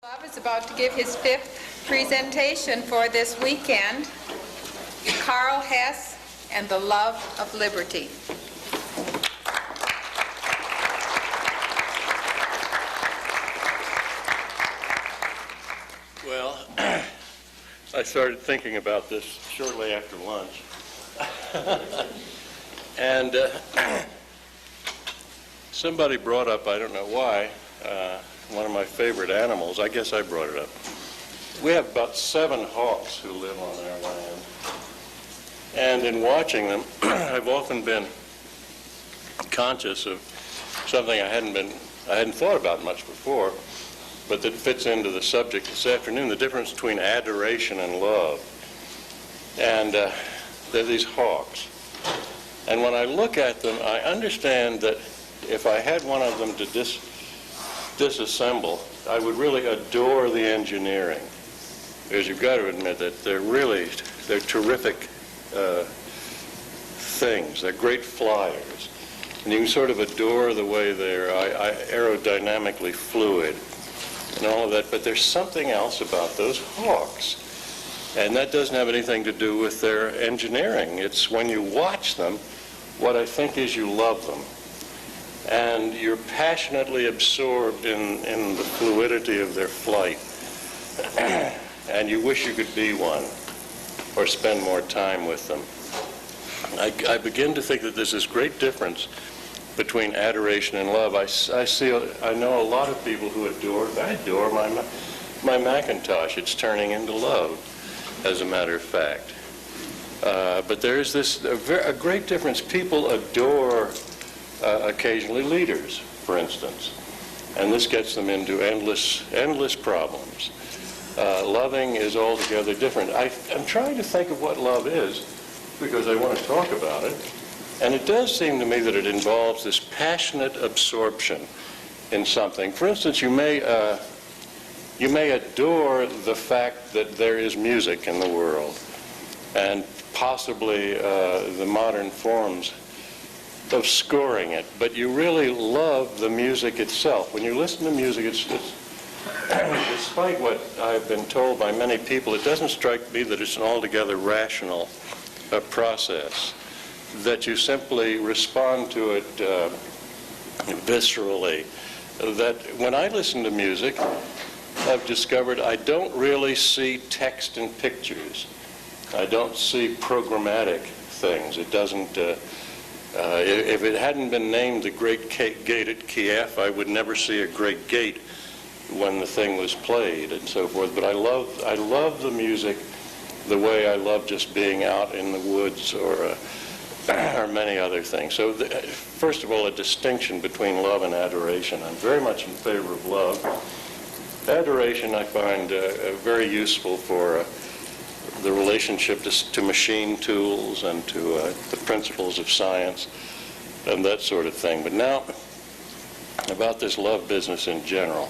Love is about to give his fifth presentation for this weekend, Karl Hess and the Love of Liberty. Well, I started thinking about this shortly after lunch. And somebody brought up, I don't know why, one of my favorite animals. I guess I brought it up. We have about 7 hawks who live on our land. And in watching them, I've often been conscious of something I hadn't thought about much before, but that fits into the subject this afternoon, the difference between adoration and love. And they're these hawks. And when I look at them, I understand that if I had one of them to disassemble, I would really adore the engineering. Because you've got to admit that they're terrific things. They're great flyers. And you can sort of adore the way they're aerodynamically fluid and all of that. But there's something else about those hawks. And that doesn't have anything to do with their engineering. It's when you watch them, what I think is you love them. And you're passionately absorbed in the fluidity of their flight. And you wish you could be one or spend more time with them. I begin to think that there's this great difference between adoration and love. I know a lot of people who I adore my Macintosh. It's turning into love, as a matter of fact. But there's a great difference. People adore occasionally leaders, for instance, and this gets them into endless problems. Loving is altogether different. I'm trying to think of what love is because I want to talk about it, and it does seem to me that it involves this passionate absorption in something. For instance, you may adore the fact that there is music in the world, and possibly the modern forms of scoring it, but you really love the music itself. When you listen to music, it's despite what I've been told by many people, it doesn't strike me that it's an altogether rational process, that you simply respond to it viscerally. That when I listen to music, I've discovered I don't really see text and pictures. I don't see programmatic things. It doesn't if it hadn't been named the Great Gate at Kiev, I would never see a great gate when the thing was played and so forth. But I love the music the way I love just being out in the woods or many other things. So first of all, a distinction between love and adoration. I'm very much in favor of love. Adoration I find very useful for the relationship to machine tools and to the principles of science and that sort of thing. But now, about this love business in general.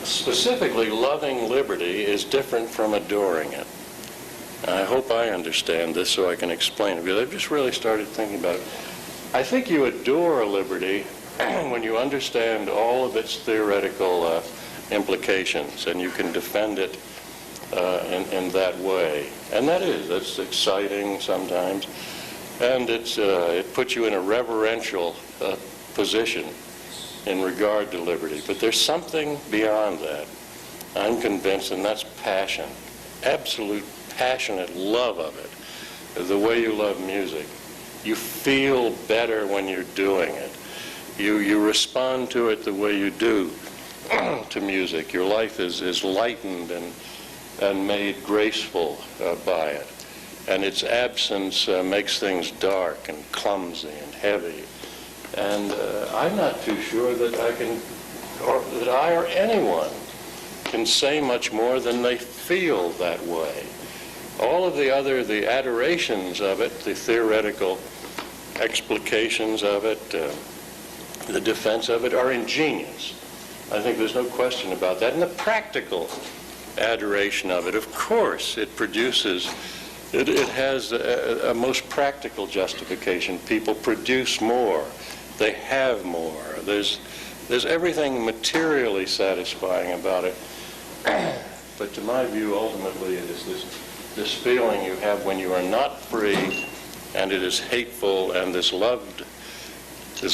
Specifically, loving liberty is different from adoring it. And I hope I understand this so I can explain it, because I've just really started thinking about it. I think you adore liberty when you understand all of its theoretical implications and you can defend it in that way. And that's exciting sometimes. And it puts you in a reverential position in regard to liberty. But there's something beyond that, I'm convinced, and that's passion. Absolute passionate love of it. The way you love music. You feel better when you're doing it. You respond to it the way you do to music. Your life is lightened and made graceful by it. And its absence makes things dark and clumsy and heavy. And I'm not too sure that I or anyone can say much more than they feel that way. All of the adorations of it, the theoretical explications of it, the defense of it, are ingenious. I think there's no question about that. And the practical adoration of it, of course, it has a most practical justification. People produce more. They have more. There's There's everything materially satisfying about it. But to my view, ultimately, it is this feeling you have when you are not free, and it is hateful, and this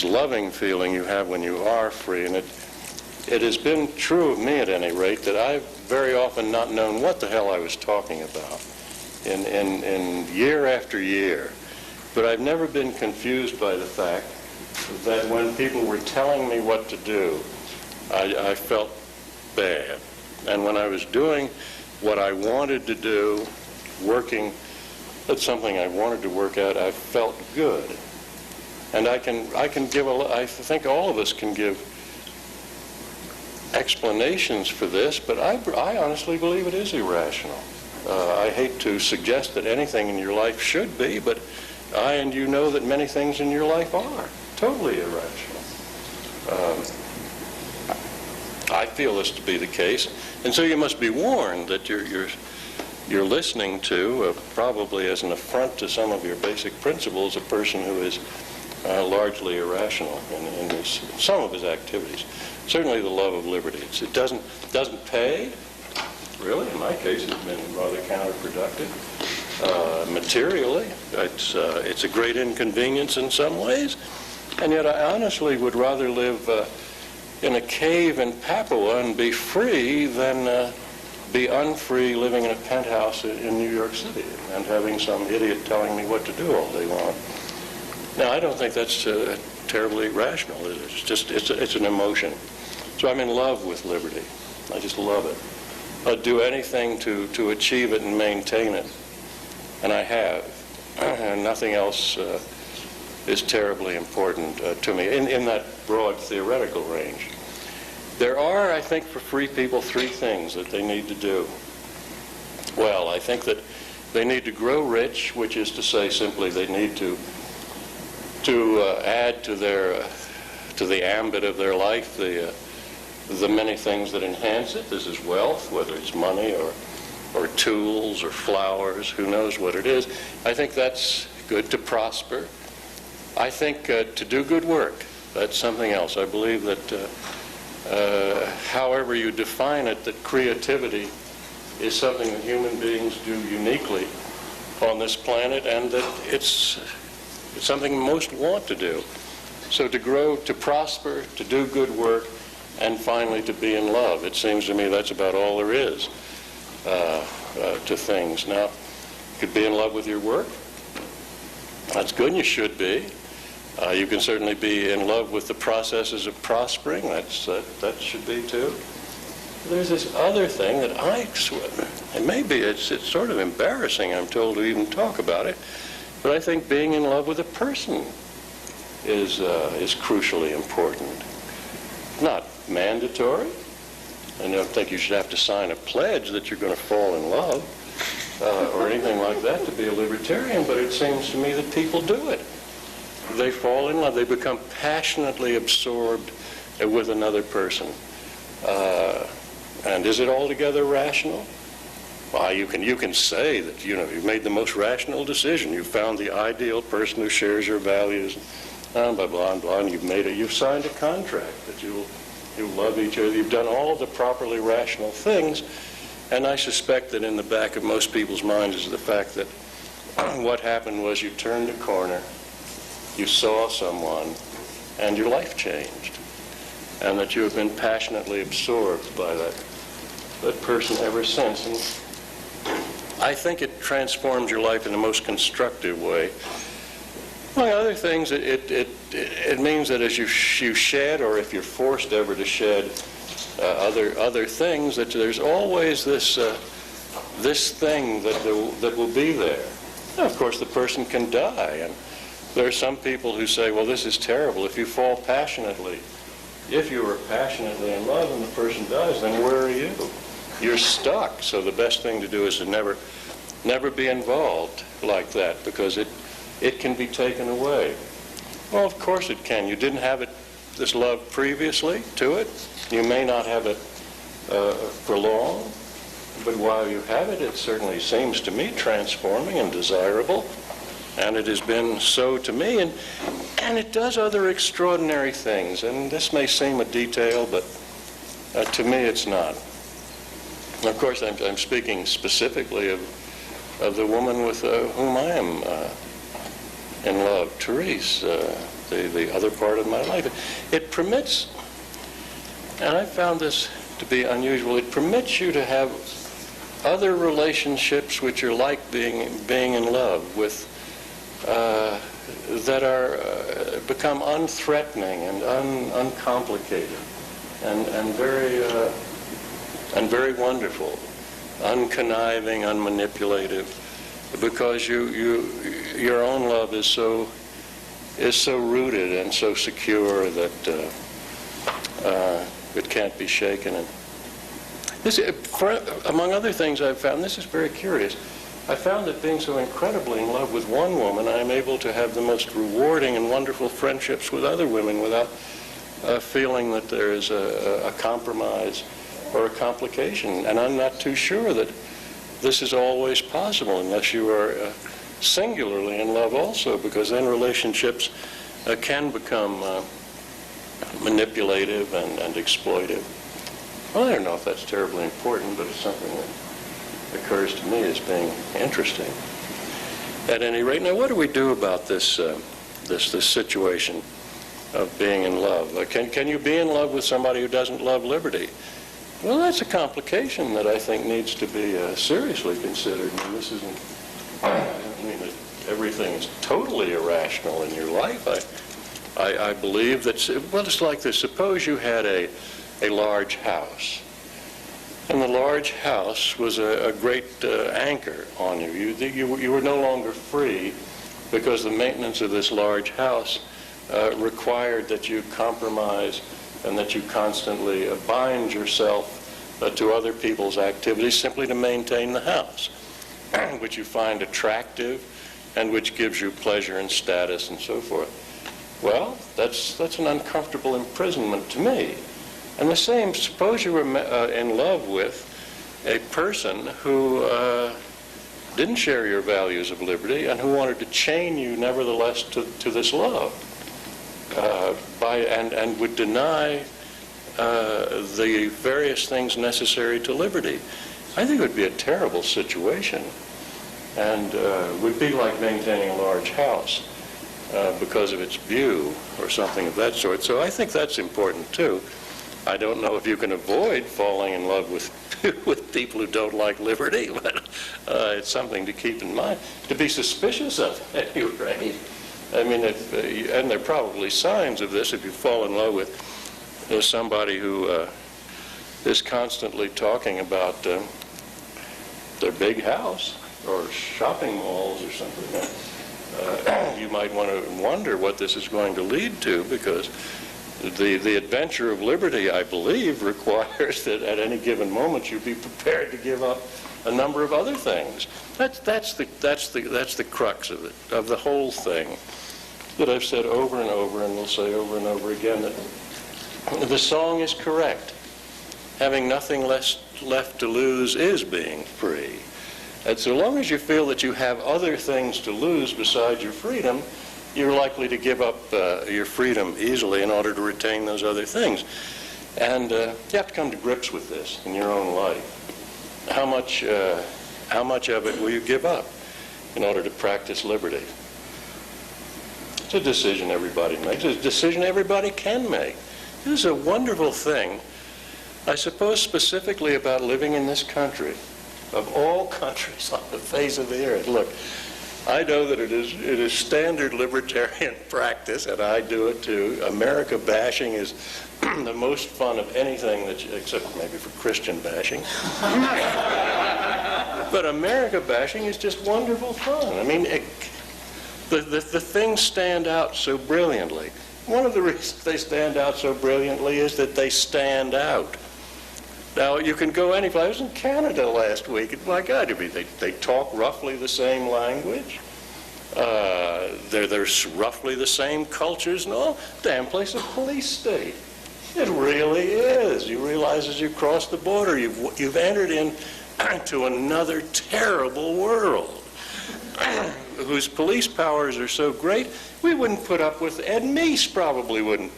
loving feeling you have when you are free. And it has been true of me, at any rate, that I've very often not known what the hell I was talking about in year after year. But I've never been confused by the fact that when people were telling me what to do, I felt bad. And when I was doing what I wanted to do, working at something I wanted to work at, I felt good. And I think all of us can give explanations for this, but I honestly believe it is irrational. I hate to suggest that anything in your life should be, but I and you know that many things in your life are totally irrational. I feel this to be the case, and so you must be warned that you're listening to, probably as an affront to some of your basic principles, a person who is largely irrational in some of his activities. Certainly the love of liberty. It doesn't pay. Really, in my case, it's been rather counterproductive. Materially, it's a great inconvenience in some ways, and yet I honestly would rather live in a cave in Papua and be free than be unfree living in a penthouse in New York City and having some idiot telling me what to do all day long. Now, I don't think that's terribly rational. It's an emotion. So I'm in love with liberty. I just love it. I'd do anything to achieve it and maintain it, and I have. And nothing else is terribly important to me in that broad theoretical range. There are, I think, for free people, three things that they need to do. Well, I think that they need to grow rich, which is to say simply they need to add to the ambit of their life the many things that enhance it. This is wealth, whether it's money or tools or flowers, who knows what it is. I think that's good. To prosper. I think to do good work, that's something else. I believe that however you define it, that creativity is something that human beings do uniquely on this planet, and that it's something most want to do. So to grow, to prosper, to do good work, and finally to be in love. It seems to me that's about all there is to things. Now, you could be in love with your work. That's good, and you should be. You can certainly be in love with the processes of prospering. That should be too. There's this other thing that and maybe it's sort of embarrassing, I'm told, to even talk about it, but I think being in love with a person is crucially important. Not mandatory. I don't think you should have to sign a pledge that you're going to fall in love or anything like that to be a libertarian, but it seems to me that people do it. They fall in love. They become passionately absorbed with another person. And is it altogether rational? Well, you can say that you've made the most rational decision. You found the ideal person who shares your values, blah blah and blah, and you've signed a contract that you love each other. You've done all the properly rational things, and I suspect that in the back of most people's minds is the fact that what happened was you turned a corner, you saw someone, and your life changed, and that you have been passionately absorbed by that person ever since. And I think it transforms your life in the most constructive way. Among other things, it means that as you shed, or if you're forced ever to shed other things, that there's always this thing that will be there. Now, of course, the person can die, and there are some people who say, well, this is terrible. If you fall passionately, if you are passionately in love and the person dies, then where are you? You're stuck. So the best thing to do is to never be involved like that, because it can be taken away. Well, of course it can. You didn't have this love previously to it. You may not have it for long, but while you have it, it certainly seems to me transforming and desirable, and it has been so to me. And And it does other extraordinary things. And this may seem a detail, but to me it's not. Of course, I'm speaking specifically of the woman with whom I am in love, Therese, the other part of my life. It permits, and I found this to be unusual, it permits you to have other relationships which are like being in love with, that are become unthreatening and uncomplicated and very wonderful, unconniving, unmanipulative, because your own love is so rooted and so secure that it can't be shaken. And this, among other things I've found, this is very curious, I found that being so incredibly in love with one woman, I'm able to have the most rewarding and wonderful friendships with other women without feeling that there is a compromise or a complication. And I'm not too sure that this is always possible unless you are singularly in love also, because then relationships can become manipulative and exploitive. Well, I don't know if that's terribly important, but it's something that occurs to me as being interesting. At any rate, now what do we do about this this situation of being in love? Can you be in love with somebody who doesn't love liberty? Well, that's a complication that I think needs to be seriously considered. I mean, this isn't, I mean, everything is totally irrational in your life. I believe that, well, it's like this. Suppose you had a large house, and the large house was a great anchor on you. You were no longer free because the maintenance of this large house required that you compromise and that you constantly bind yourself to other people's activities simply to maintain the house, which you find attractive and which gives you pleasure and status and so forth. Well, that's an uncomfortable imprisonment to me. And the same, suppose you were in love with a person who didn't share your values of liberty and who wanted to chain you nevertheless to this love, and would deny the various things necessary to liberty. I think it would be a terrible situation, and would be like maintaining a large house because of its view or something of that sort. So I think that's important too. I don't know if you can avoid falling in love with people who don't like liberty, but it's something to keep in mind, to be suspicious of at any rate. I mean, and there are probably signs of this if you fall in love with somebody who is constantly talking about their big house or shopping malls or something. You might want to wonder what this is going to lead to, because the adventure of liberty, I believe, requires that at any given moment you be prepared to give up a number of other things. That's the crux of it, of the whole thing, that I've said over and over, and will say over and over again, that the song is correct. Having nothing left to lose is being free. And so long as you feel that you have other things to lose besides your freedom, you're likely to give up your freedom easily in order to retain those other things. And you have to come to grips with this in your own life. How much of it will you give up in order to practice liberty? It's a decision everybody makes. It's a decision everybody can make. This is a wonderful thing, I suppose, specifically about living in this country. Of all countries on the face of the earth. Look, I know that it is standard libertarian practice, and I do it too. America bashing is the most fun of anything, except maybe for Christian bashing. But America bashing is just wonderful fun. I mean, the things stand out so brilliantly. One of the reasons they stand out so brilliantly is that they stand out. Now, you can go any place. I was in Canada last week, and my God, I mean, they talk roughly the same language. There's roughly the same cultures and all. Damn place a police state. It really is. You realize as you cross the border, you've entered into another terrible world. whose police powers are so great, we wouldn't put up with, Ed Meese probably wouldn't.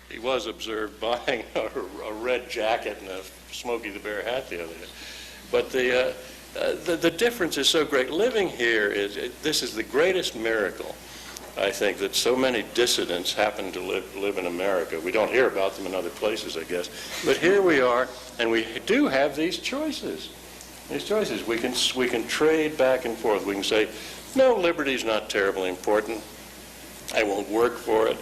He was observed buying a red jacket and a Smokey the Bear hat the other day. But the difference is so great. Living here this is the greatest miracle, I think, that so many dissidents happen to live in America. We don't hear about them in other places, I guess. But here we are, and we do have these choices. These choices. We can trade back and forth. We can say, no, liberty's not terribly important. I won't work for it.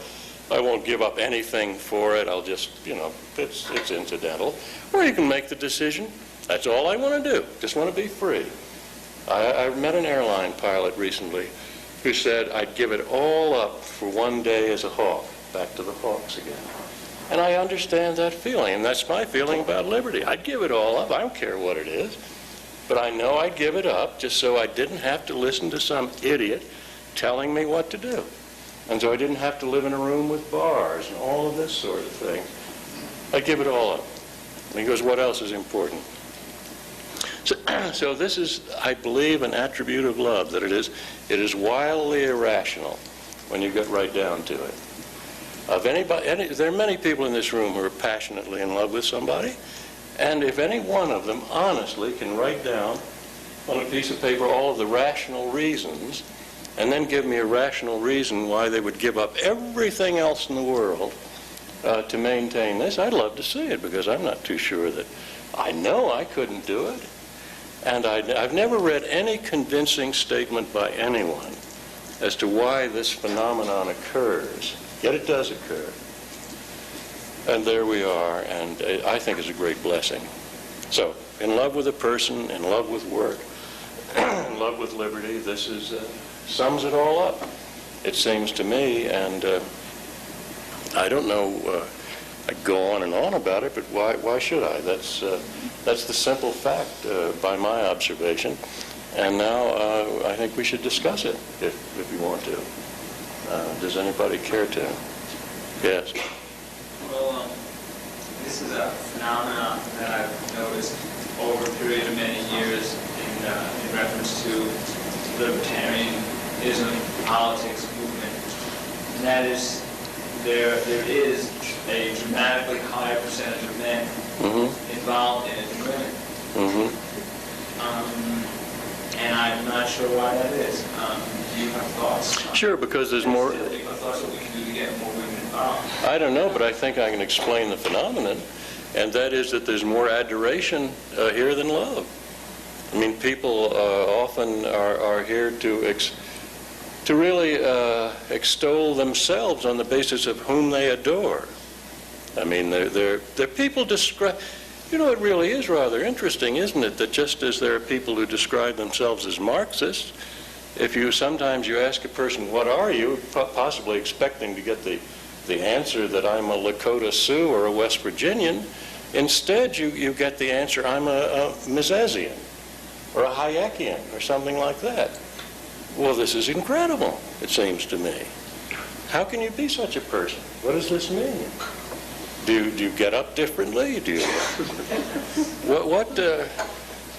I won't give up anything for it. I'll just, it's incidental. Or you can make the decision, that's all I want to do. Just want to be free. I met an airline pilot recently who said, I'd give it all up for one day as a hawk. Back to the hawks again. And I understand that feeling, and that's my feeling about liberty. I'd give it all up. I don't care what it is. But I know I'd give it up just so I didn't have to listen to some idiot telling me what to do. And so I didn't have to live in a room with bars and all of this sort of thing. I'd give it all up. And he goes, what else is important? So this is, I believe, an attribute of love, that it is wildly irrational when you get right down to it. There are many people in this room who are passionately in love with somebody, and if any one of them honestly can write down on a piece of paper all of the rational reasons, and then give me a rational reason why they would give up everything else in the world to maintain this, I'd love to see it, because I'm not too sure that I know I couldn't do it. And I've never read any convincing statement by anyone as to why this phenomenon occurs, yet it does occur. And there we are, and I think it's a great blessing. So, in love with a person, in love with work, in love with liberty, this is sums it all up, it seems to me, and I don't know, I go on and on about it, but why should I? That's the simple fact by my observation, and now I think we should discuss it if you want to. Does anybody care to? Yes. Well, this is a phenomenon that I've noticed over a period of many years in reference to libertarianism, politics, movement, and that is there is a dramatically higher percentage of men involved in it than women. And I'm not sure why that is. Do you have thoughts? Sure, because there's more. Thoughts what we can do to get more women involved? I don't know, but I think I can explain the phenomenon, and that is that there's more adoration here than love. I mean, people often are here to really extol themselves on the basis of whom they adore. I mean, they're people describe. You know, it really is rather interesting, isn't it, that just as there are people who describe themselves as Marxists, sometimes you ask a person, what are you, possibly expecting to get the answer that I'm a Lakota Sioux or a West Virginian, instead you get the answer, I'm a Misesian or a Hayekian or something like that. Well, this is incredible, it seems to me. How can you be such a person? What does this mean? Do you get up differently? Do you?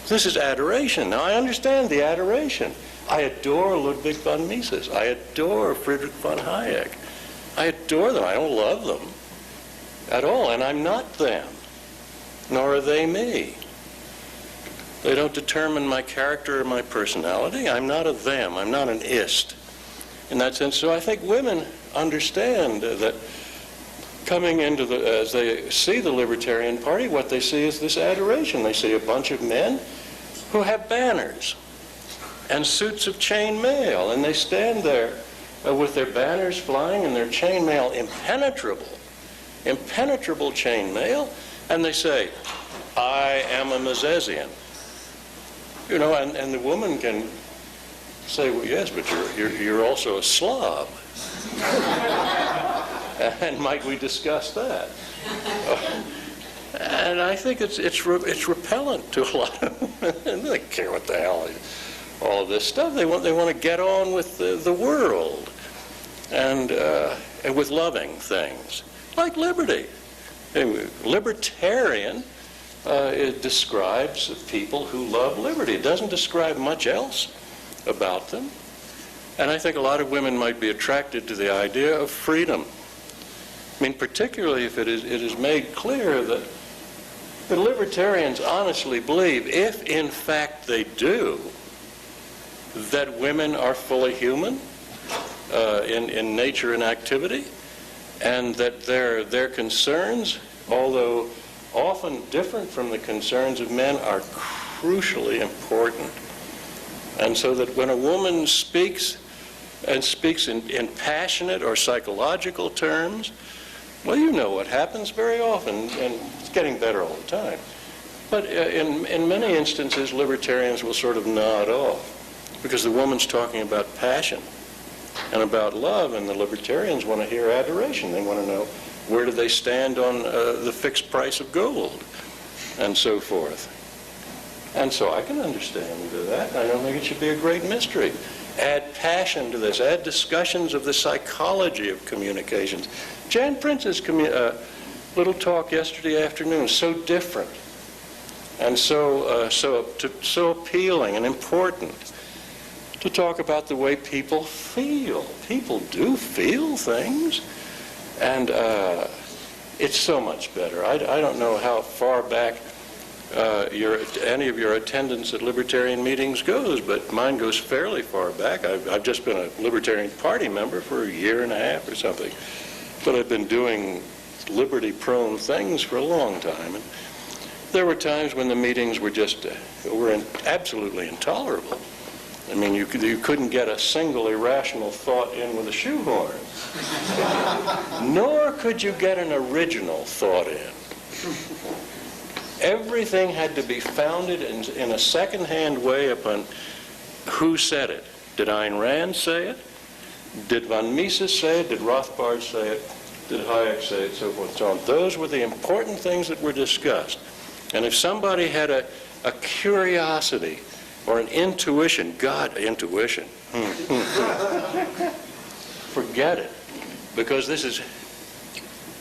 This is adoration. Now, I understand the adoration. I adore Ludwig von Mises. I adore Friedrich von Hayek. I adore them. I don't love them at all, and I'm not them, nor are they me. They don't determine my character or my personality. I'm not a them. I'm not an ist in that sense. So I think women understand that coming into as they see the Libertarian Party, what they see is this adoration. They see a bunch of men who have banners and suits of chain mail, and they stand there with their banners flying and their chain mail impenetrable chain mail, and they say, I am a Misesian. You know, and the woman can say, well, yes, but you're also a Slav. And might we discuss that? And I think it's repellent to a lot of women. They don't care what the hell all of this stuff. They want to get on with the world and with loving things like liberty. Libertarian, it describes people who love liberty. It doesn't describe much else about them. And I think a lot of women might be attracted to the idea of freedom. I mean, particularly if it is made clear that libertarians honestly believe, if in fact they do, that women are fully human in nature and activity, and that their concerns, although often different from the concerns of men, are crucially important. And so that when a woman speaks, and speaks in passionate or psychological terms, well, you know what happens very often, and it's getting better all the time. But in many instances, libertarians will sort of nod off, because the woman's talking about passion and about love, and the libertarians want to hear adoration. They want to know, where do they stand on the fixed price of gold, and so forth. And so I can understand that. I don't think it should be a great mystery. Add passion to this. Add discussions of the psychology of communications. Jan Prince's little talk yesterday afternoon, so different and so appealing and important, to talk about the way people feel. People do feel things, and it's so much better. I don't know how far back any of your attendance at libertarian meetings goes, but mine goes fairly far back. I've just been a Libertarian Party member for a year and a half or something, but I've been doing liberty-prone things for a long time. And there were times when the meetings were just absolutely intolerable. I mean, you couldn't get a single irrational thought in with a shoehorn, nor could you get an original thought in. Everything had to be founded in a second-hand way upon who said it. Did Ayn Rand say it? Did von Mises say it? Did Rothbard say it? Did Hayek say it? So forth and so on. Those were the important things that were discussed. And if somebody had a curiosity or an intuition, intuition, forget it. Because this is...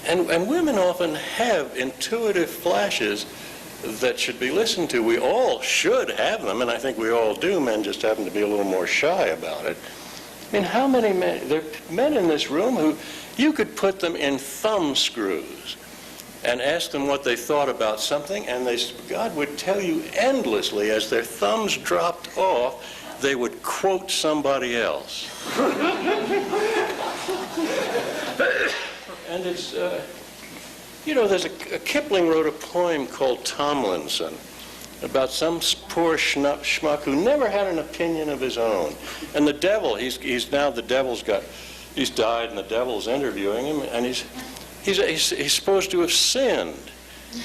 And women often have intuitive flashes that should be listened to. We all should have them, and I think we all do. Men just happen to be a little more shy about it. I mean, how many men... There are men in this room who you could put them in thumb screws and ask them what they thought about something, and God would tell you endlessly, as their thumbs dropped off, they would quote somebody else. And it's, there's a Kipling wrote a poem called Tomlinson about some poor schmuck who never had an opinion of his own. And the devil, he's died, and the devil's interviewing him, and he's supposed to have sinned.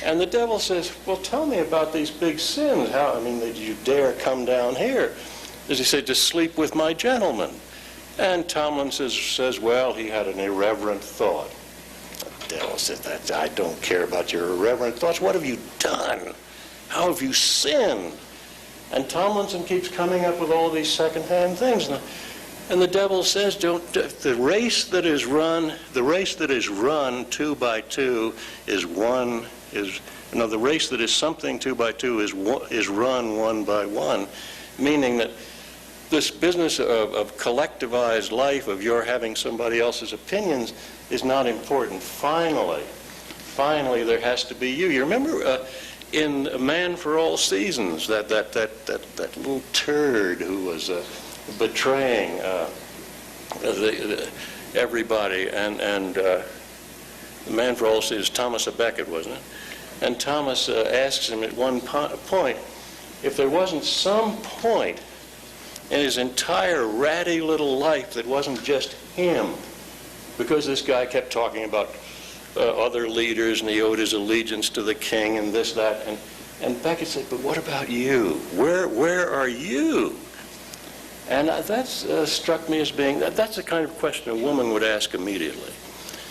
And the devil says, well, tell me about these big sins. Did you dare come down here? Does he say, to sleep with my gentleman? And Tomlinson says, well, he had an irreverent thought. The devil said, I don't care about your irreverent thoughts. What have you done? How have you sinned? And Tomlinson keeps coming up with all these second-hand things. And the devil says, the race that is run 2 by 2 the race that is something 2 by 2 is run 1 by 1, meaning that this business of collectivized life, of your having somebody else's opinions, is not important. Finally, there has to be you. You remember in A Man for All Seasons, that little turd who was betraying everybody, and The Man for All Seasons, Thomas à Becket, wasn't it? And Thomas asks him at one point, if there wasn't some point in his entire ratty little life that wasn't just him, because this guy kept talking about other leaders, and he owed his allegiance to the king, and this, that, and Becket said, but what about you? Where are you? And that struck me as being, that's the kind of question a woman would ask immediately.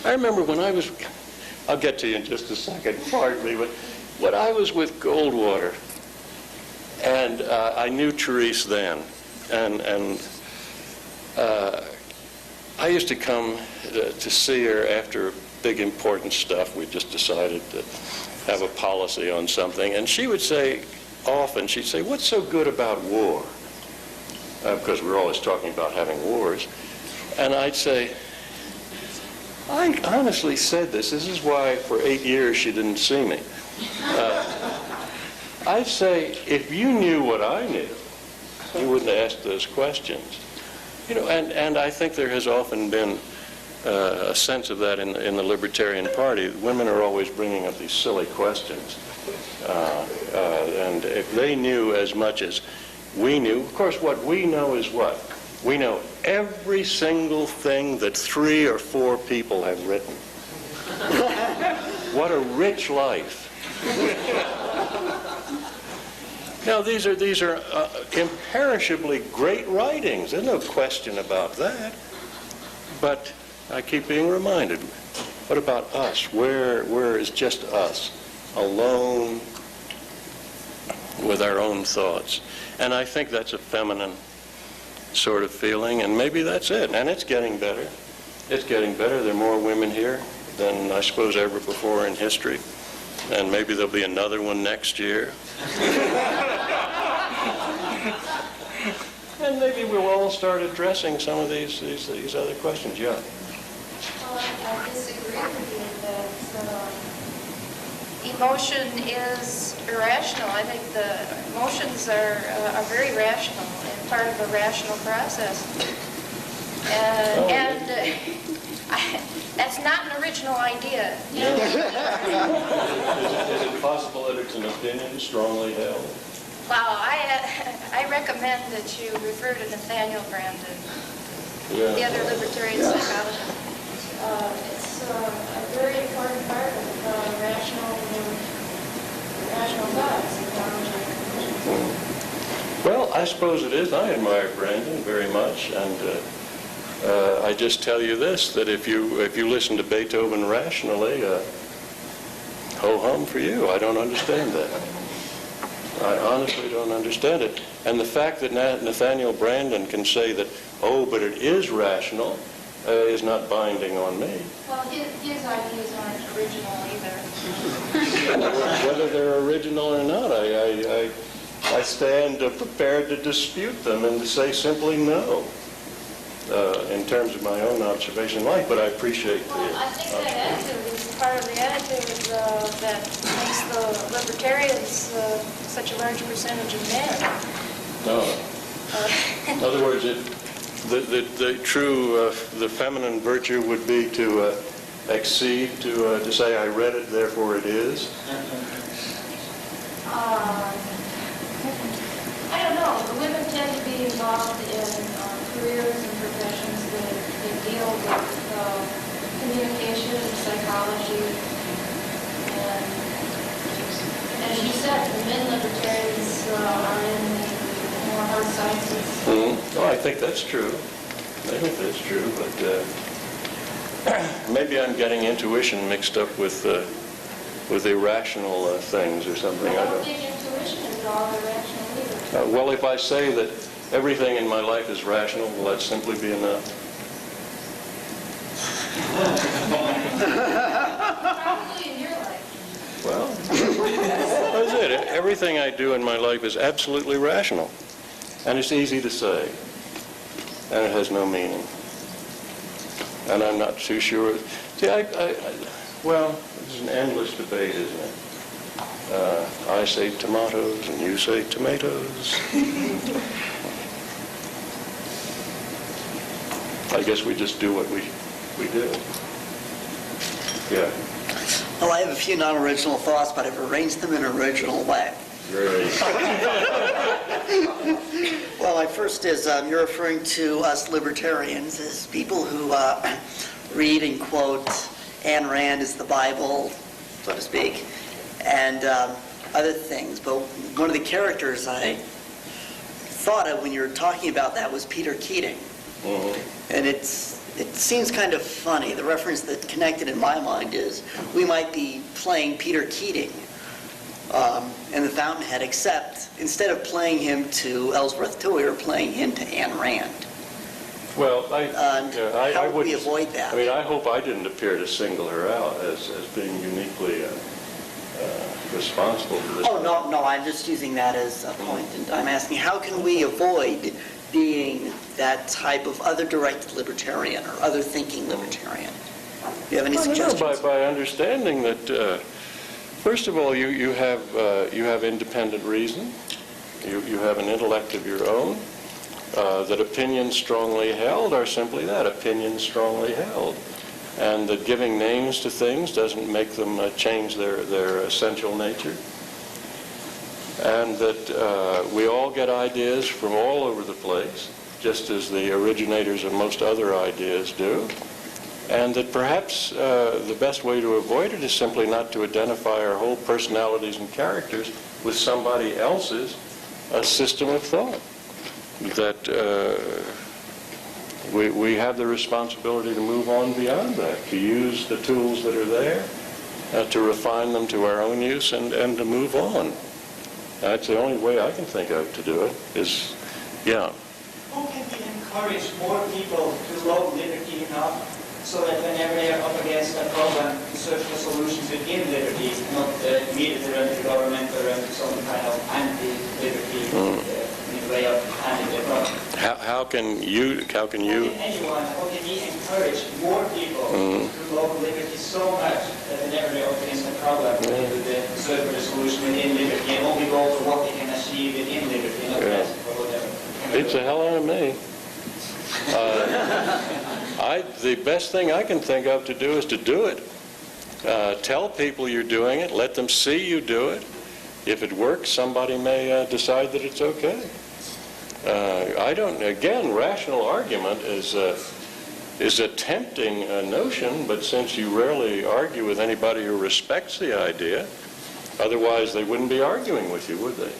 I remember when I'll get to you in just a second, pardon me, but when I was with Goldwater, and I knew Therese then, and I used to come to see her after big important stuff. We just decided to have a policy on something. And she would say, often, she'd say, what's so good about war? Because we're always talking about having wars. And I'd say, I honestly said this. This is why for 8 years she didn't see me. I'd say, if you knew what I knew, you wouldn't ask those questions. You know, and I think there has often been a sense of that in the Libertarian Party. Women are always bringing up these silly questions. And if they knew as much as we knew, of course, what we know is what? We know every single thing that 3 or 4 people have written. What a rich life. Now, these are imperishably great writings. There's no question about that. But I keep being reminded, what about us? Where is just us, alone with our own thoughts? And I think that's a feminine sort of feeling, and maybe that's it. And it's getting better. It's getting better. There are more women here than I suppose ever before in history. And maybe there'll be another one next year. And maybe we'll all start addressing some of these other questions. Yeah. Well, I disagree with you that emotion is irrational. I think the emotions are very rational and part of a rational process. That's not an original idea. Yeah. Is it possible that it's an opinion strongly held? Well, I recommend that you refer to Nathaniel Brandon, the other libertarian psychologist. It's a very important part of rational thoughts and knowledge. Well, I suppose it is. I admire Brandon very much, and I just tell you this, that if you listen to Beethoven rationally, ho-hum for you. I don't understand that. I honestly don't understand it. And the fact that Nathaniel Brandon can say that, oh, but it is rational, is not binding on me. Well, his ideas aren't original either. Whether they're original or not, I stand prepared to dispute them and to say simply no, in terms of my own observation in life, but I appreciate the... Well, I think that attitude is part of the attitude that makes the libertarians such a large percentage of men. No. In other words, the true, the feminine virtue would be to accede, to say, I read it, therefore it is. I don't know. The women tend to be involved in careers and professions that deal with communication and psychology. And as you said, the men libertarians are in the more hard sciences. Mm-hmm. Oh, I think that's true. I think that's true, but maybe I'm getting intuition mixed up with irrational things or something. I don't think intuition is all irrational either. Well, if I say that everything in my life is rational, will that simply be enough? Probably in your life. Well, that's it. Everything I do in my life is absolutely rational. And it's easy to say. And it has no meaning. And I'm not too sure. See, well, it's an endless debate, isn't it? I say tomatoes and you say tomatoes. I guess we just do what we do. Yeah. Well, I have a few non-original thoughts, but I've arranged them in an original way. Great. Well, my first is you're referring to us libertarians as people who read and quote Ayn Rand as the Bible, so to speak, and other things. But one of the characters I thought of when you were talking about that was Peter Keating. Mm-hmm. And it seems kind of funny. The reference that connected in my mind is we might be playing Peter Keating in the Fountainhead, except instead of playing him to Ellsworth Toohey, we're playing him to Ayn Rand. Well, I How would we wouldn't- avoid that? I mean, I hope I didn't appear to single her out as being uniquely responsible for this. Oh, no, I'm just using that as a point, and I'm asking, how can we avoid being that type of other-directed libertarian or other-thinking libertarian? Do you have any I don't know, suggestions? by understanding that, first of all, you have independent reason, you have an intellect of your own, that opinions strongly held are simply that, opinions strongly held, and that giving names to things doesn't make them change their essential nature, and that we all get ideas from all over the place, just as the originators of most other ideas do, and that perhaps the best way to avoid it is simply not to identify our whole personalities and characters with somebody else's system of thought. That we have the responsibility to move on beyond that, to use the tools that are there, to refine them to our own use, and to move on. That's the only way I can think of to do it, is, yeah. How can we encourage more people to love liberty enough so that whenever they are up against a problem, to search for solutions within liberty, not immediately run to government or run to some kind of anti-liberty way of handling the problem? How can you? How can anyone, how can we encourage more people to love liberty so much that whenever they are up against a problem, they would search for the solution within liberty and only go for what they can achieve within liberty, not less for whatever. Beats the hell out of me. The best thing I can think of to do is to do it. Tell people you're doing it. Let them see you do it. If it works, somebody may decide that it's okay. Again, rational argument is a tempting notion, but since you rarely argue with anybody who respects the idea, otherwise they wouldn't be arguing with you, would they?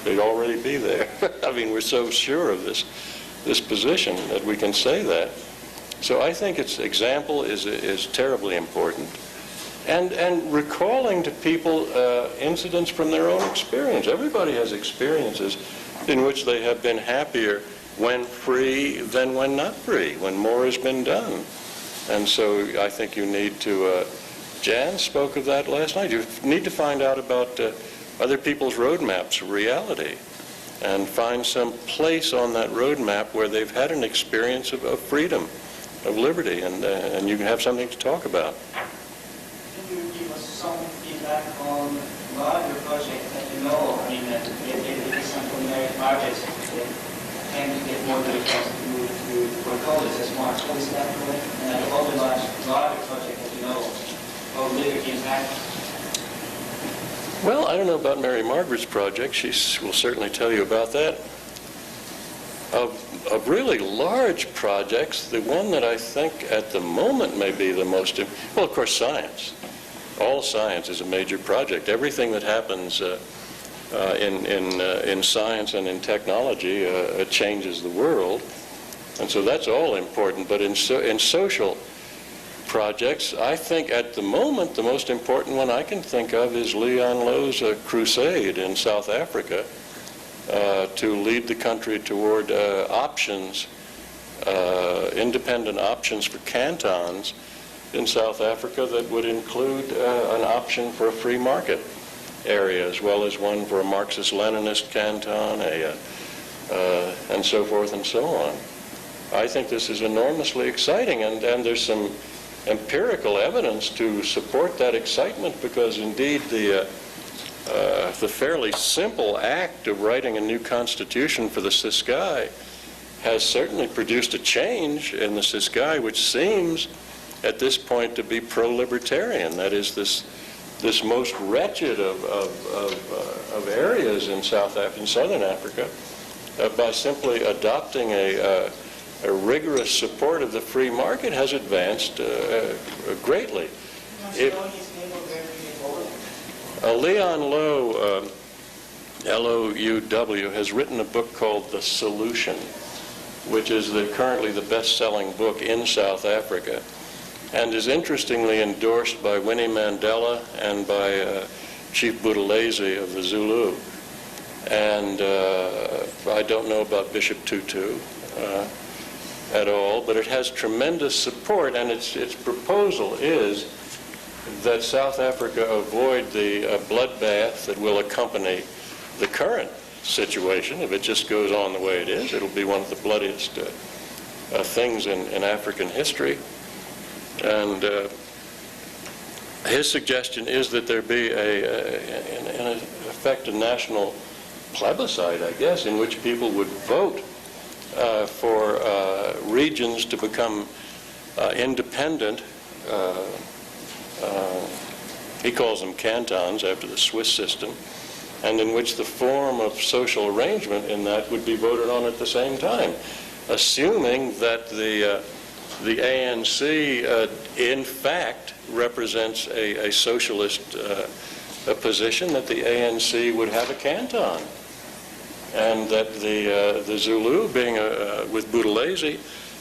They'd already be there. I mean, we're so sure of this position that we can say that. So I think its example is terribly important. And recalling to people incidents from their own experience. Everybody has experiences in which they have been happier when free than when not free, when more has been done. And so I think you need to, Jan spoke of that last night, you need to find out about other people's roadmaps of reality and find some place on that roadmap where they've had an experience of freedom, of liberty, and you can have something to talk about. Can you give us some feedback on larger projects that you know? I mean, for example, married marriages, they tend to get more requests to move to for college as much. How is that going? And other larger projects that you know of liberty impact? Well, I don't know about Mary Margaret's project. She will certainly tell you about that. Of really large projects, the one that I think at the moment may be the most, well, of course, science. All science is a major project. Everything that happens in science and in technology changes the world. And so that's all important. But in social projects, I think at the moment the most important one I can think of is Leon Lowe's crusade in South Africa to lead the country toward options, independent options for cantons in South Africa that would include an option for a free market area as well as one for a Marxist-Leninist canton, and so forth and so on. I think this is enormously exciting, and there's some empirical evidence to support that excitement, because indeed the fairly simple act of writing a new constitution for the Ciskei has certainly produced a change in the Ciskei, which seems at this point to be pro-libertarian. That is, this most wretched of areas in Southern Africa, by simply adopting a rigorous support of the free market, has advanced greatly. Leon Lowe, L-O-U-W, has written a book called The Solution, which is currently the best-selling book in South Africa, and is interestingly endorsed by Winnie Mandela and by Chief Buthelezi of the Zulu. And I don't know about Bishop Tutu. at all, but it has tremendous support, and its proposal is that South Africa avoid the bloodbath that will accompany the current situation. If it just goes on the way it is, it'll be one of the bloodiest things in African history. And his suggestion is that there be in effect, a national plebiscite, I guess, in which people would vote for regions to become independent. He calls them cantons after the Swiss system, and in which the form of social arrangement in that would be voted on at the same time, assuming that the ANC in fact represents a socialist position, that the ANC would have a canton, and that the Zulu, being with Buthelezi,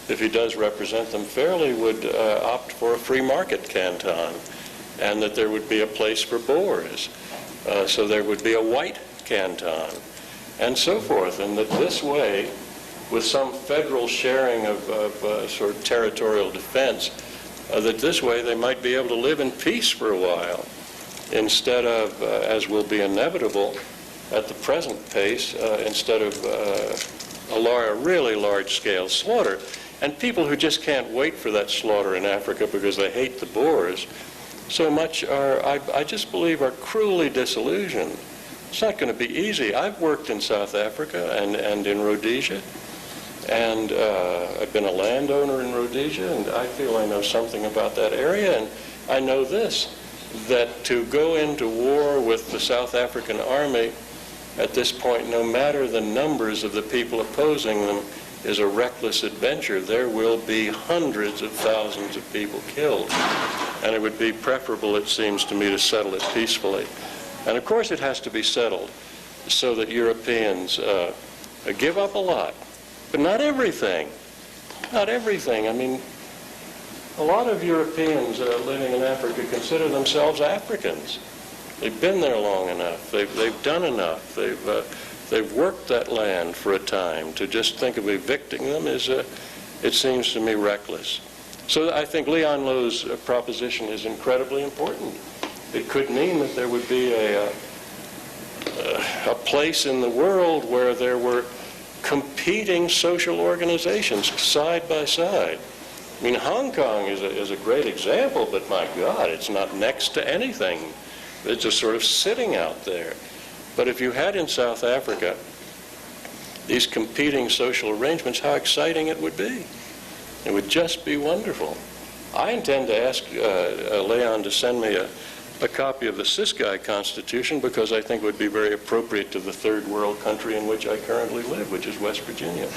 if he does represent them fairly, would opt for a free market canton, and that there would be a place for Boers. So there would be a white canton, and so forth, and that this way, with some federal sharing of sort of territorial defense, that this way they might be able to live in peace for a while, instead of, as will be inevitable at the present pace, instead of a really large-scale slaughter. And people who just can't wait for that slaughter in Africa because they hate the Boers so much I just believe, are cruelly disillusioned. It's not going to be easy. I've worked in South Africa and in Rhodesia, and I've been a landowner in Rhodesia, and I feel I know something about that area, and I know this, that to go into war with the South African army at this point, no matter the numbers of the people opposing them, is a reckless adventure. There will be hundreds of thousands of people killed. And it would be preferable, it seems to me, to settle it peacefully. And of course it has to be settled so that Europeans give up a lot. But not everything. Not everything. I mean, a lot of Europeans living in Africa consider themselves Africans. They've been there long enough. They've done enough. They've worked that land for a time. To just think of evicting them is, it seems to me, reckless. So I think Leon Lowe's proposition is incredibly important. It could mean that there would be a place in the world where there were competing social organizations side by side. I mean, Hong Kong is a great example, but my God, it's not next to anything. It's just sort of sitting out there. But if you had in South Africa these competing social arrangements, how exciting it would be. It would just be wonderful. I intend to ask Leon to send me a copy of the Ciskei Constitution, because I think it would be very appropriate to the third world country in which I currently live, which is West Virginia.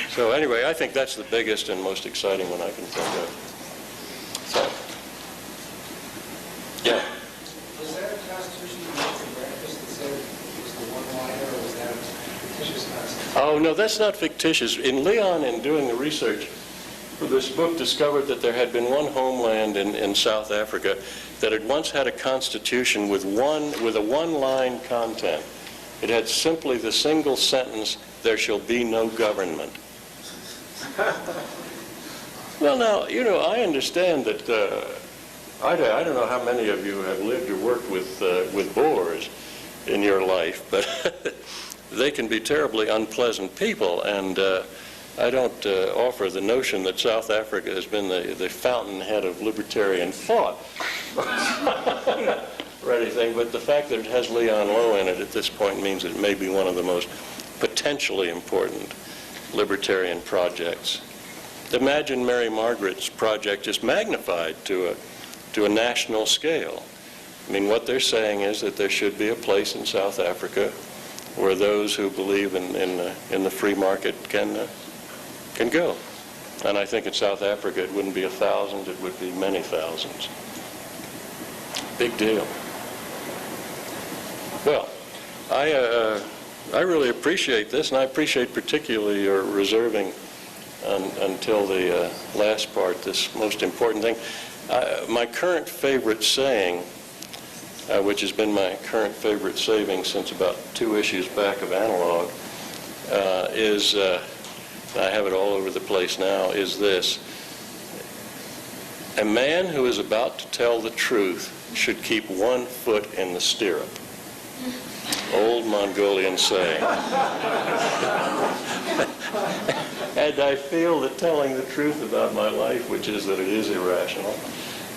So anyway, I think that's the biggest and most exciting one I can think of. So, yeah. Was that a constitution you wrote for breakfast that said it was the one-liner, or was that a fictitious constitution? Oh, no, that's not fictitious. In Leon, in doing the research for this book, discovered that there had been one homeland in South Africa that had once had a constitution with a one-line content. It had simply the single sentence, "There shall be no government." Well, now, you know, I understand that, I don't know how many of you have lived or worked with Boers in your life, but they can be terribly unpleasant people, and I don't offer the notion that South Africa has been the fountainhead of libertarian thought or anything, but the fact that it has Leon Lowe in it at this point means it may be one of the most potentially important libertarian projects. Imagine Mary Margaret's project just magnified to a national scale. I mean, what they're saying is that there should be a place in South Africa where those who believe in the free market can go. And I think in South Africa it wouldn't be 1,000, it would be many thousands. Big deal. Well, I really appreciate this, and I appreciate particularly your reserving until the last part, this most important thing. My current favorite saying, which has been my current favorite saving since about 2 issues back of Analog, is, I have it all over the place now, is this. A man who is about to tell the truth should keep one foot in the stirrup. Old Mongolian saying. And I feel that telling the truth about my life, which is that it is irrational,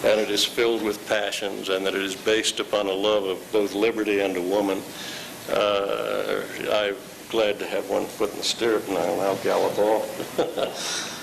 and it is filled with passions, and that it is based upon a love of both liberty and a woman, I'm glad to have one foot in the stirrup, and I'll now gallop off.